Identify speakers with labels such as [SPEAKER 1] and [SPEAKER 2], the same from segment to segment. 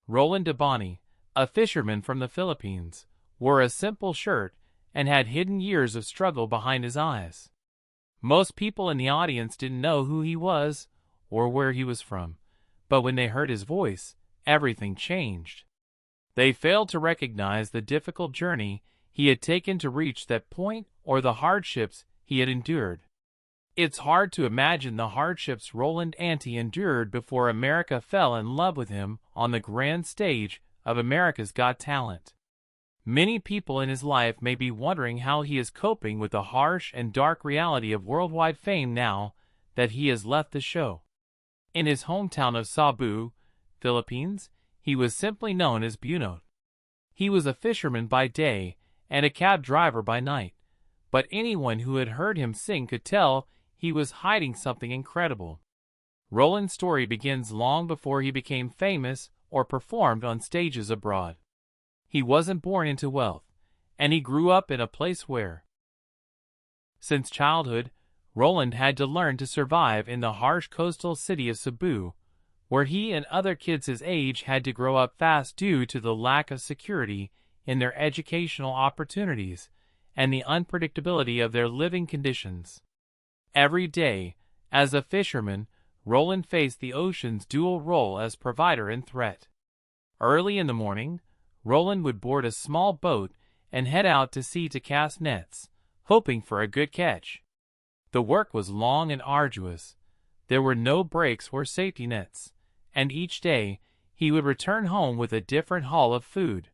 [SPEAKER 1] Roland Debbanti, a fisherman from the Philippines, wore a simple shirt and had hidden years of struggle behind his eyes. Most people in the audience didn't know who he was or where he was from, but when they heard his voice, everything changed. They failed to recognize the difficult journey he had taken to reach that point or the hardships he had endured. It's hard to imagine the hardships Roland Abante endured before America fell in love with him on the grand stage of America's Got Talent. Many people in his life may be wondering how he is coping with the harsh and dark reality of worldwide fame now that he has left the show. In his hometown of Cebu, Philippines, he was simply known as Bunot. He was a fisherman by day and a cab driver by night, but anyone who had heard him sing could tell he was hiding something incredible. Roland's story begins long before he became famous or performed on stages abroad. He wasn't born into wealth, and he grew up in a place where, since childhood, Roland had to learn to survive in the harsh coastal city of Cebu, where he and other kids his age had to grow up fast due to the lack of security in their educational opportunities and the unpredictability of their living conditions. Every day, as a fisherman, Roland faced the ocean's dual role as provider and threat. Early in the morning, Roland would board a small boat and head out to sea to cast nets, hoping for a good catch. The work was long and arduous. There were no breaks or safety nets, and each day he would return home with a different haul of food.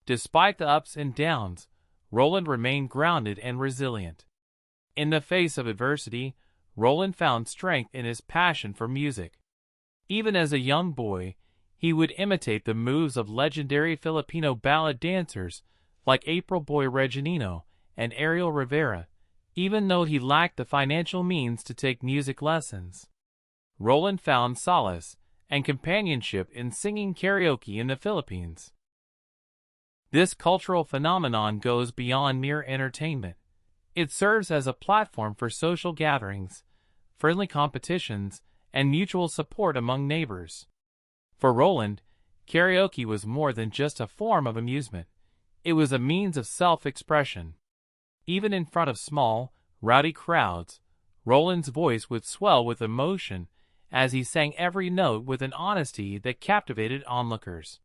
[SPEAKER 1] Despite the ups and downs, Roland remained grounded and resilient. In the face of adversity, Roland found strength in his passion for music. Even as a young boy, he would imitate the moves of legendary Filipino ballad dancers like April Boy Reginino and Ariel Rivera, even though he lacked the financial means to take music lessons. Roland found solace and companionship in singing karaoke in the Philippines. This cultural phenomenon goes beyond mere entertainment. It serves as a platform for social gatherings, friendly competitions, and mutual support among neighbors. For Roland, karaoke was more than just a form of amusement. It was a means of self-expression. Even in front of small, rowdy crowds, Roland's voice would swell with emotion as he sang every note with an honesty that captivated onlookers.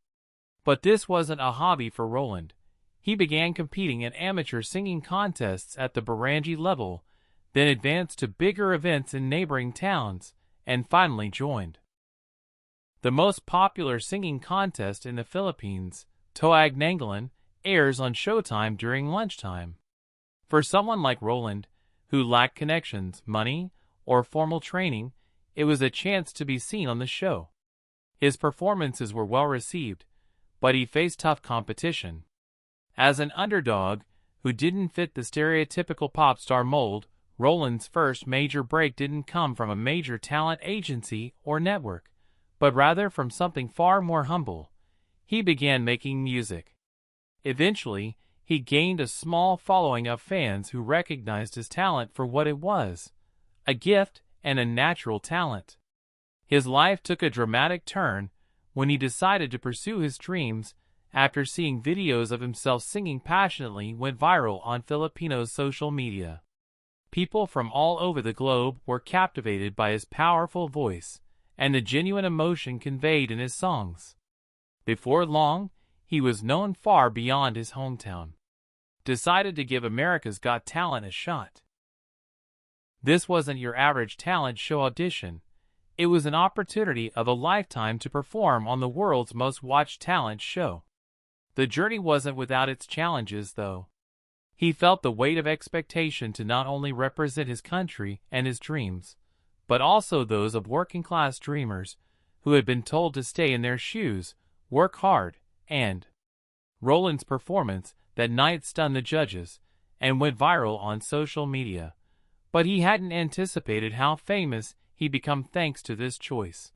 [SPEAKER 1] But this wasn't a hobby for Roland. He began competing in amateur singing contests at the barangay level, then advanced to bigger events in neighboring towns, and finally joined the most popular singing contest in the Philippines, Toag Nangalan, airs on Showtime during lunchtime. For someone like Roland, who lacked connections, money, or formal training, it was a chance to be seen on the show. His performances were well received, but he faced tough competition. As an underdog who didn't fit the stereotypical pop star mold, Roland's first major break didn't come from a major talent agency or network, but rather from something far more humble. He began making music. Eventually, he gained a small following of fans who recognized his talent for what it was, a gift and a natural talent. His life took a dramatic turn when he decided to pursue his dreams after seeing videos of himself singing passionately went viral on Filipino social media. People from all over the globe were captivated by his powerful voice and the genuine emotion conveyed in his songs. Before long, he was known far beyond his hometown. Decided to give America's Got Talent a shot. This wasn't your average talent show audition. It was an opportunity of a lifetime to perform on the world's most watched talent show. The journey wasn't without its challenges, though. He felt the weight of expectation to not only represent his country and his dreams, but also those of working-class dreamers who had been told to stay in their shoes, work hard, and Roland's performance that night stunned the judges and went viral on social media. But he hadn't anticipated how famous he'd become thanks to this choice.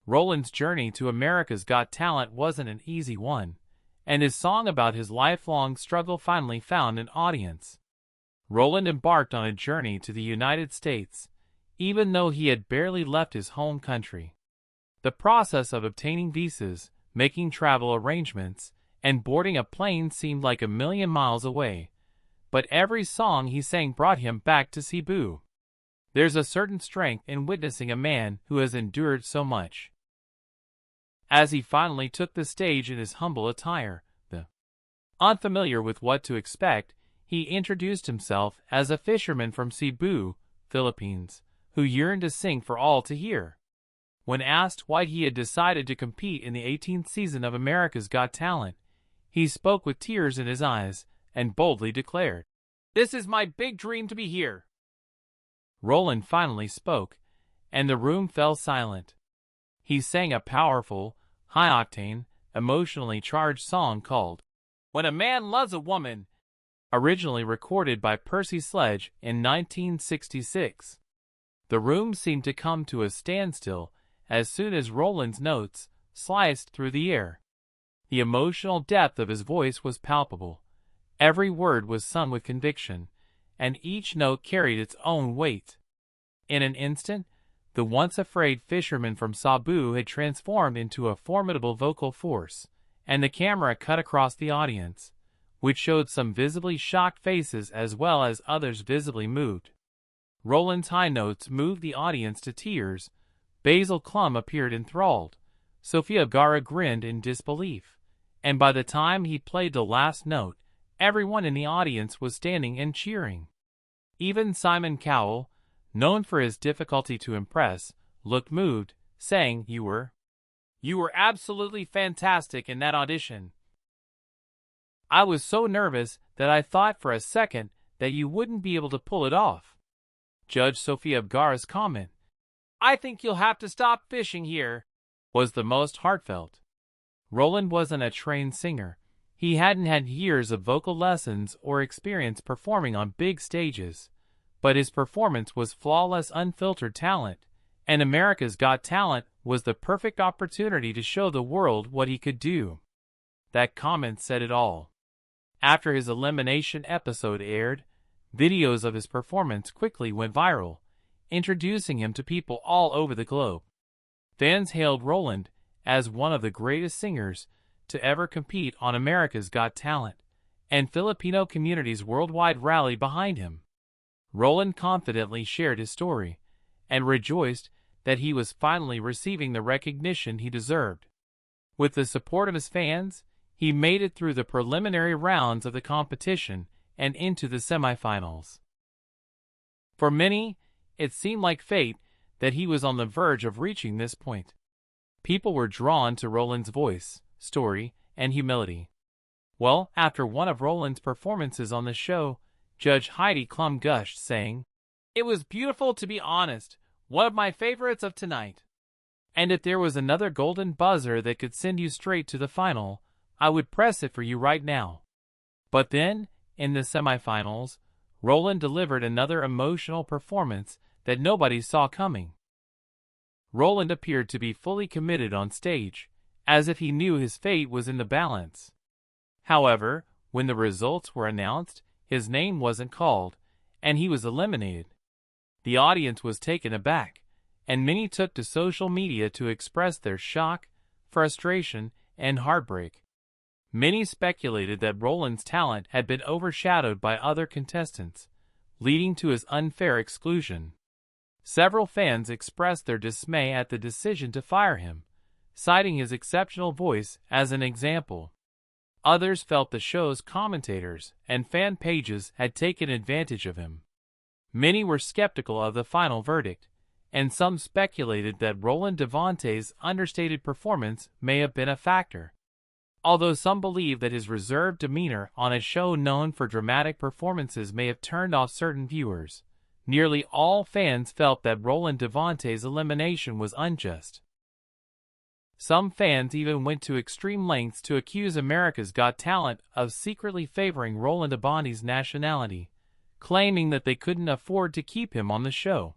[SPEAKER 1] Roland's journey to America's Got Talent wasn't an easy one, and his song about his lifelong struggle finally found an audience. Roland embarked on a journey to the United States, even though he had barely left his home country. The process of obtaining visas, making travel arrangements, and boarding a plane seemed like a million miles away. But every song he sang brought him back to Cebu. There's a certain strength in witnessing a man who has endured so much. As he finally took the stage in his humble attire, unfamiliar with what to expect, he introduced himself as a fisherman from Cebu, Philippines, who yearned to sing for all to hear. When asked why he had decided to compete in the 18th season of America's Got Talent, he spoke with tears in his eyes and boldly declared, "This is my big dream to be here." Roland finally spoke, and the room fell silent. He sang a powerful, high-octane, emotionally charged song called "When a Man Loves a Woman," originally recorded by Percy Sledge in 1966. The room seemed to come to a standstill as soon as Roland's notes sliced through the air. The emotional depth of his voice was palpable. Every word was sung with conviction, and each note carried its own weight. In an instant, the once afraid fisherman from Cebu had transformed into a formidable vocal force, and the camera cut across the audience, which showed some visibly shocked faces as well as others visibly moved. Roland's high notes moved the audience to tears. Basil Clum appeared enthralled. Sofia Vergara grinned in disbelief, and by the time he played the last note, everyone in the audience was standing and cheering. Even Simon Cowell, known for his difficulty to impress, looked moved, saying, You were absolutely fantastic in that audition. I was so nervous that I thought for a second that you wouldn't be able to pull it off." Judge Sofia Vergara's comment, "I think you'll have to stop fishing here," was the most heartfelt. Roland wasn't a trained singer. He hadn't had years of vocal lessons or experience performing on big stages, but his performance was flawless, unfiltered talent, and America's Got Talent was the perfect opportunity to show the world what he could do. That comment said it all. After his elimination episode aired, videos of his performance quickly went viral, introducing him to people all over the globe. Fans hailed Roland as one of the greatest singers to ever compete on America's Got Talent, and Filipino communities worldwide rallied behind him. Roland confidently shared his story, and rejoiced that he was finally receiving the recognition he deserved. With the support of his fans, he made it through the preliminary rounds of the competition and into the semifinals. For many, it seemed like fate that he was on the verge of reaching this point. People were drawn to Roland's voice, story, and humility. Well, after one of Roland's performances on the show, Judge Heidi Klum gushed, saying, "It was beautiful, to be honest, one of my favorites of tonight. And if there was another golden buzzer that could send you straight to the final, I would press it for you right now." But then, in the semifinals, Roland delivered another emotional performance that nobody saw coming. Roland appeared to be fully committed on stage, as if he knew his fate was in the balance. However, when the results were announced, his name wasn't called, and he was eliminated. The audience was taken aback, and many took to social media to express their shock, frustration, and heartbreak. Many speculated that Roland's talent had been overshadowed by other contestants, leading to his unfair exclusion. Several fans expressed their dismay at the decision to fire him, citing his exceptional voice as an example. Others felt the show's commentators and fan pages had taken advantage of him. Many were skeptical of the final verdict, and some speculated that Roland Debbanti's understated performance may have been a factor. Although some believe that his reserved demeanor on a show known for dramatic performances may have turned off certain viewers, nearly all fans felt that Roland Debbanti's elimination was unjust. Some fans even went to extreme lengths to accuse America's Got Talent of secretly favoring Roland Abbante's nationality, claiming that they couldn't afford to keep him on the show.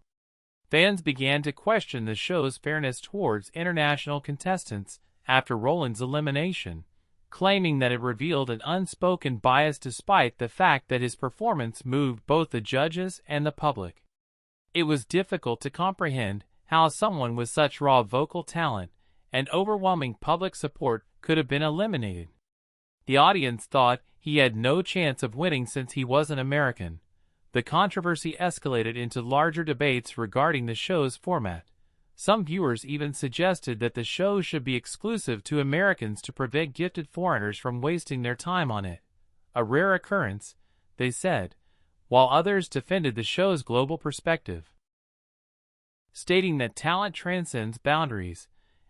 [SPEAKER 1] Fans began to question the show's fairness towards international contestants after Roland's elimination, claiming that it revealed an unspoken bias despite the fact that his performance moved both the judges and the public. It was difficult to comprehend how someone with such raw vocal talent and overwhelming public support could have been eliminated. The audience thought he had no chance of winning since he wasn't American. The controversy escalated into larger debates regarding the show's format. Some viewers even suggested that the show should be exclusive to Americans to prevent gifted foreigners from wasting their time on it. A rare occurrence, they said, while others defended the show's global perspective, stating that talent transcends boundaries,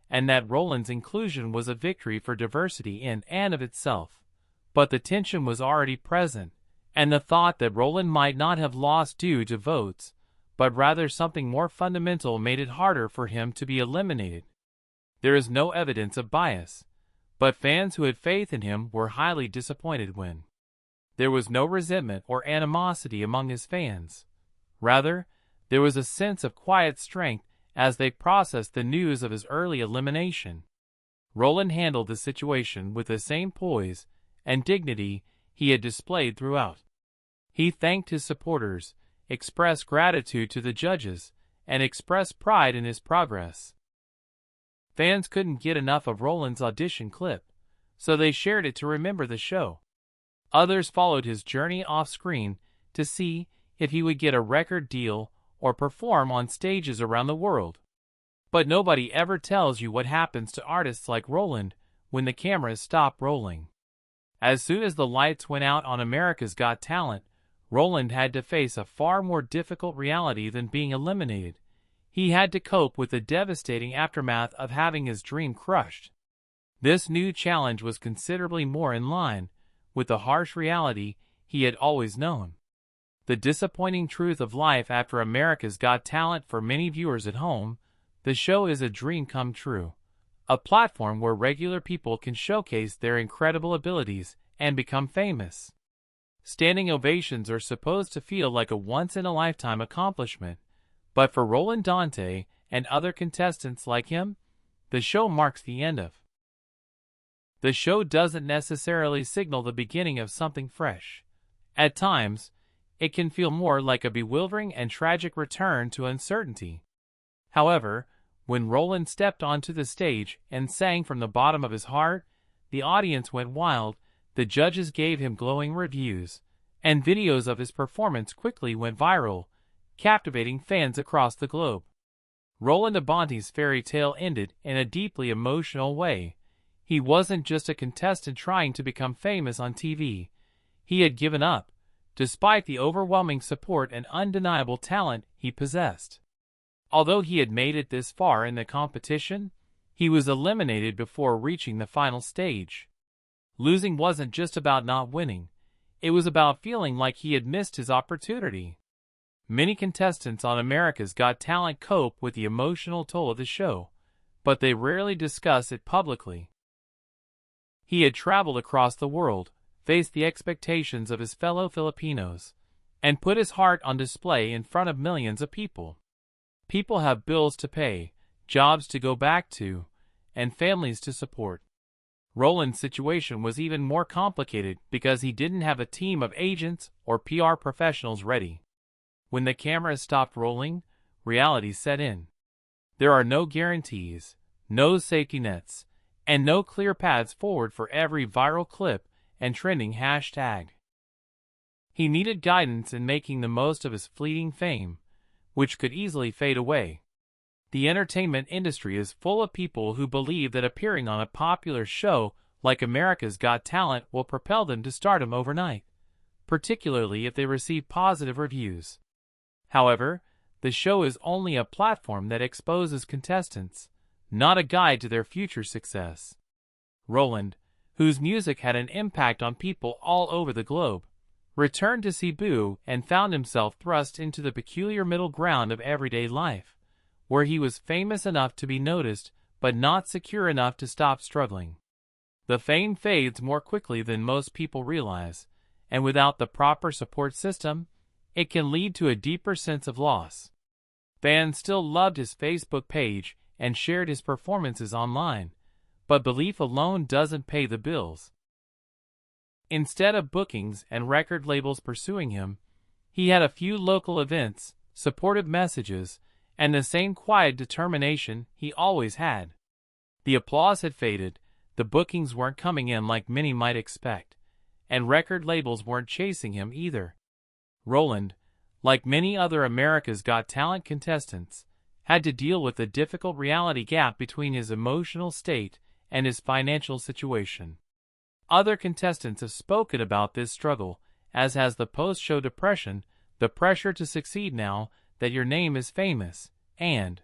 [SPEAKER 1] and that Roland's inclusion was a victory for diversity in and of itself. But the tension was already present, and the thought that Roland might not have lost due to votes, but rather something more fundamental made it harder for him to be eliminated. There is no evidence of bias, but fans who had faith in him were highly disappointed when there was no resentment or animosity among his fans. Rather, there was a sense of quiet strength as they processed the news of his early elimination. Roland handled the situation with the same poise and dignity he had displayed throughout. He thanked his supporters, expressed gratitude to the judges, and expressed pride in his progress. Fans couldn't get enough of Roland's audition clip, so they shared it to remember the show. Others followed his journey off-screen to see if he would get a record deal or perform on stages around the world. But nobody ever tells you what happens to artists like Roland when the cameras stop rolling. As soon as the lights went out on America's Got Talent, Roland had to face a far more difficult reality than being eliminated. He had to cope with the devastating aftermath of having his dream crushed. This new challenge was considerably more in line with the harsh reality he had always known. The disappointing truth of life after America's Got Talent. For many viewers at home, the show is a dream come true, a platform where regular people can showcase their incredible abilities and become famous. Standing ovations are supposed to feel like a once-in-a-lifetime accomplishment, but for Roland Debbanti and other contestants like him, the show marks the end of. The show doesn't necessarily signal the beginning of something fresh. At times, it can feel more like a bewildering and tragic return to uncertainty. However, when Roland stepped onto the stage and sang from the bottom of his heart, the audience went wild. The judges gave him glowing reviews, and videos of his performance quickly went viral, captivating fans across the globe. Roland Abbante's fairy tale ended in a deeply emotional way. He wasn't just a contestant trying to become famous on TV. He had given up, despite the overwhelming support and undeniable talent he possessed. Although he had made it this far in the competition, he was eliminated before reaching the final stage. Losing wasn't just about not winning, it was about feeling like he had missed his opportunity. Many contestants on America's Got Talent cope with the emotional toll of the show, but they rarely discuss it publicly. He had traveled across the world, faced the expectations of his fellow Filipinos, and put his heart on display in front of millions of people. People have bills to pay, jobs to go back to, and families to support. Roland's situation was even more complicated because he didn't have a team of agents or PR professionals ready. When the cameras stopped rolling, reality set in. There are no guarantees, no safety nets, and no clear paths forward for every viral clip and trending hashtag. He needed guidance in making the most of his fleeting fame, which could easily fade away. The entertainment industry is full of people who believe that appearing on a popular show like America's Got Talent will propel them to stardom overnight, particularly if they receive positive reviews. However, the show is only a platform that exposes contestants, not a guide to their future success. Roland, whose music had an impact on people all over the globe, returned to Cebu and found himself thrust into the peculiar middle ground of everyday life, where he was famous enough to be noticed but not secure enough to stop struggling. The fame fades more quickly than most people realize, and without the proper support system, it can lead to a deeper sense of loss. Fans still loved his Facebook page and shared his performances online, but belief alone doesn't pay the bills. Instead of bookings and record labels pursuing him, he had a few local events, supportive messages, and the same quiet determination he always had. The applause had faded, the bookings weren't coming in like many might expect, and record labels weren't chasing him either. Roland, like many other America's Got Talent contestants, had to deal with the difficult reality gap between his emotional state and his financial situation. Other contestants have spoken about this struggle, as has the post-show depression, the pressure to succeed now that your name is famous, and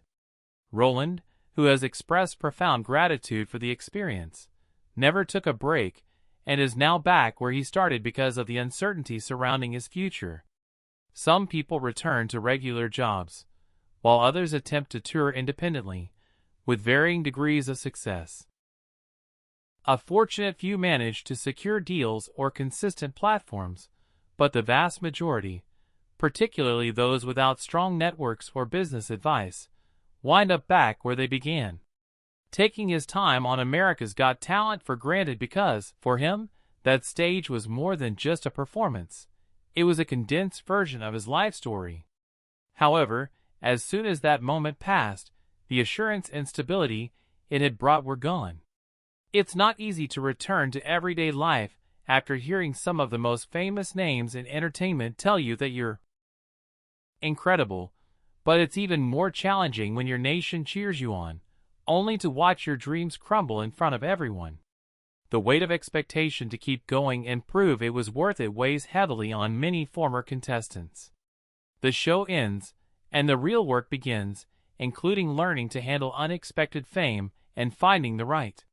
[SPEAKER 1] Roland, who has expressed profound gratitude for the experience, never took a break, and is now back where he started because of the uncertainty surrounding his future. Some people return to regular jobs, while others attempt to tour independently, with varying degrees of success. A fortunate few manage to secure deals or consistent platforms, but the vast majority, particularly those without strong networks or business advice, wind up back where they began, taking his time on America's Got Talent for granted because, for him, that stage was more than just a performance. It was a condensed version of his life story. However, as soon as that moment passed, the assurance and stability it had brought were gone. It's not easy to return to everyday life after hearing some of the most famous names in entertainment tell you that you're incredible, but it's even more challenging when your nation cheers you on, only to watch your dreams crumble in front of everyone. The weight of expectation to keep going and prove it was worth it weighs heavily on many former contestants. The show ends, and the real work begins, including learning to handle unexpected fame and finding the right.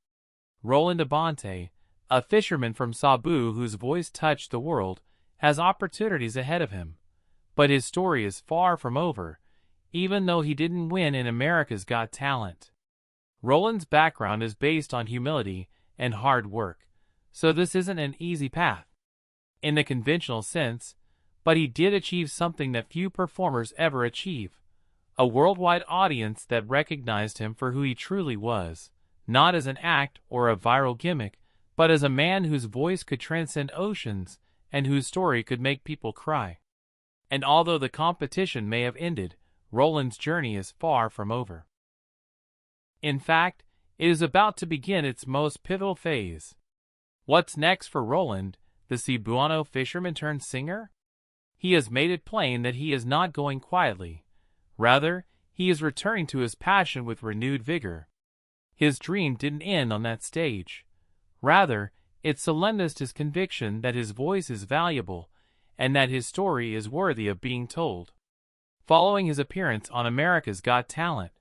[SPEAKER 1] Roland Abante, a fisherman from Cebu whose voice touched the world, has opportunities ahead of him. But his story is far from over, even though he didn't win in America's Got Talent. Roland's background is based on humility and hard work, so this isn't an easy path in the conventional sense, but he did achieve something that few performers ever achieve: a worldwide audience that recognized him for who he truly was, not as an act or a viral gimmick, but as a man whose voice could transcend oceans and whose story could make people cry. And although the competition may have ended, Roland's journey is far from over. In fact, it is about to begin its most pivotal phase. What's next for Roland, the Cebuano fisherman turned singer? He has made it plain that he is not going quietly. Rather, he is returning to his passion with renewed vigor. His dream didn't end on that stage. Rather, it solemnized his conviction that his voice is valuable and that his story is worthy of being told. Following his appearance on America's Got Talent,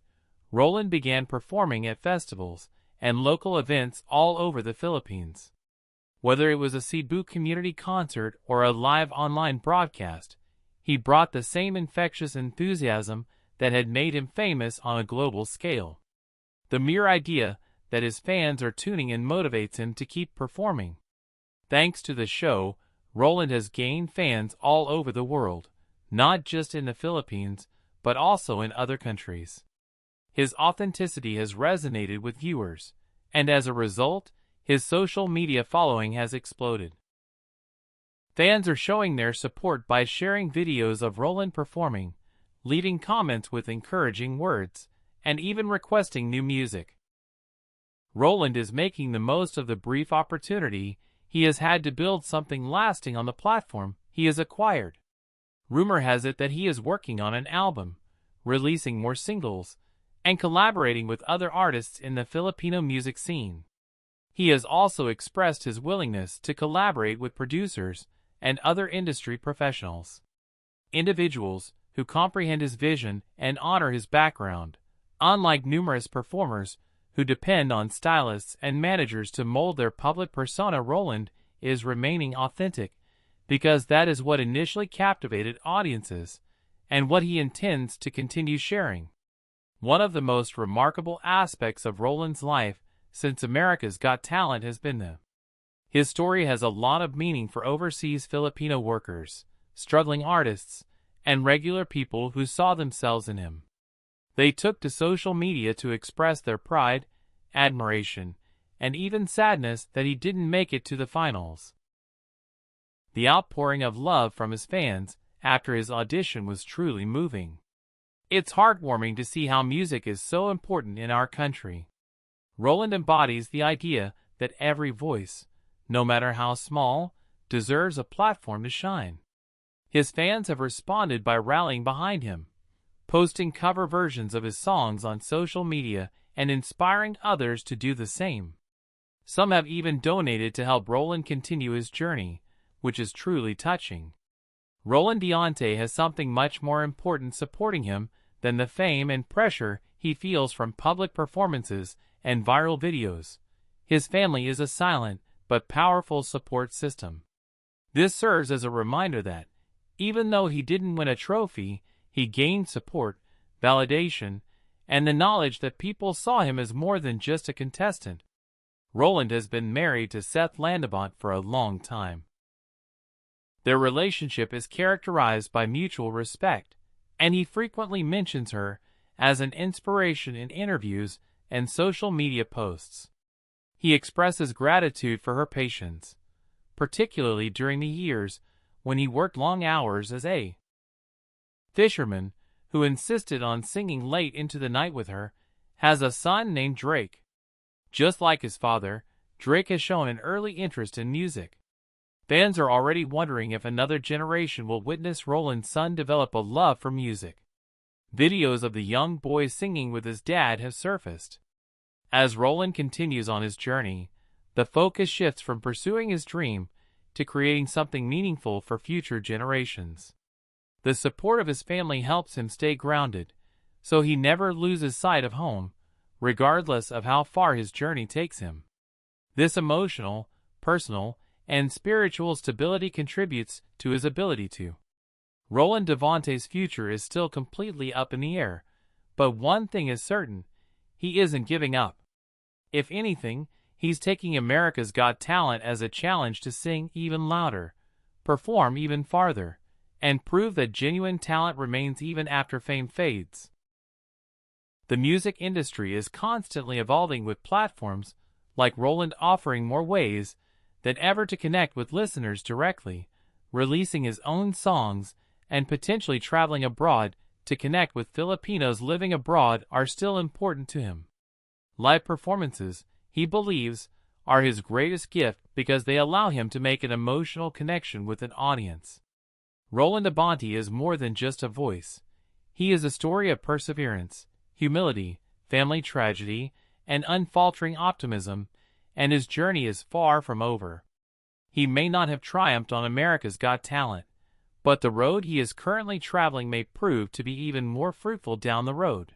[SPEAKER 1] Roland began performing at festivals and local events all over the Philippines. Whether it was a Cebu community concert or a live online broadcast, he brought the same infectious enthusiasm that had made him famous on a global scale. The mere idea that his fans are tuning in motivates him to keep performing. Thanks to the show, Roland has gained fans all over the world, not just in the Philippines, but also in other countries. His authenticity has resonated with viewers, and as a result, his social media following has exploded. Fans are showing their support by sharing videos of Roland performing, leaving comments with encouraging words, and even requesting new music. Roland is making the most of the brief opportunity he has had to build something lasting on the platform he has acquired. Rumor has it that he is working on an album, releasing more singles, and collaborating with other artists in the Filipino music scene. He has also expressed his willingness to collaborate with producers and other industry professionals, individuals who comprehend his vision and honor his background. Unlike numerous performers who depend on stylists and managers to mold their public persona, Roland is remaining authentic because that is what initially captivated audiences and what he intends to continue sharing. One of the most remarkable aspects of Roland's life since America's Got Talent has been his story has a lot of meaning for overseas Filipino workers, struggling artists, and regular people who saw themselves in him. They took to social media to express their pride, admiration, and even sadness that he didn't make it to the finals. The outpouring of love from his fans after his audition was truly moving. It's heartwarming to see how music is so important in our country. Roland embodies the idea that every voice, no matter how small, deserves a platform to shine. His fans have responded by rallying behind him, posting cover versions of his songs on social media and inspiring others to do the same. Some have even donated to help Roland continue his journey, which is truly touching. Roland Debbanti has something much more important supporting him than the fame and pressure he feels from public performances and viral videos. His family is a silent but powerful support system. This serves as a reminder that, even though he didn't win a trophy, he gained support, validation, and the knowledge that people saw him as more than just a contestant. Roland has been married to Roland Abante for a long time. Their relationship is characterized by mutual respect, and he frequently mentions her as an inspiration in interviews and social media posts. He expresses gratitude for her patience, particularly during the years when he worked long hours as a fisherman who insisted on singing late into the night with her, has a son named Drake. Just like his father, Drake has shown an early interest in music. Fans are already wondering if another generation will witness Roland's son develop a love for music. Videos of the young boy singing with his dad have surfaced. As Roland continues on his journey, the focus shifts from pursuing his dream to creating something meaningful for future generations. The support of his family helps him stay grounded, so he never loses sight of home, regardless of how far his journey takes him. This emotional, personal, and spiritual stability contributes to his ability to. Roland Debbanti's future is still completely up in the air, but one thing is certain: he isn't giving up. If anything, he's taking America's Got Talent as a challenge to sing even louder, perform even farther, and prove that genuine talent remains even after fame fades. The music industry is constantly evolving, with platforms like Roland offering more ways than ever to connect with listeners directly, releasing his own songs, and potentially traveling abroad to connect with Filipinos living abroad are still important to him. Live performances, he believes, are his greatest gift because they allow him to make an emotional connection with an audience. Roland Abante is more than just a voice. He is a story of perseverance, humility, family tragedy, and unfaltering optimism, and his journey is far from over. He may not have triumphed on America's Got Talent, but the road he is currently traveling may prove to be even more fruitful down the road.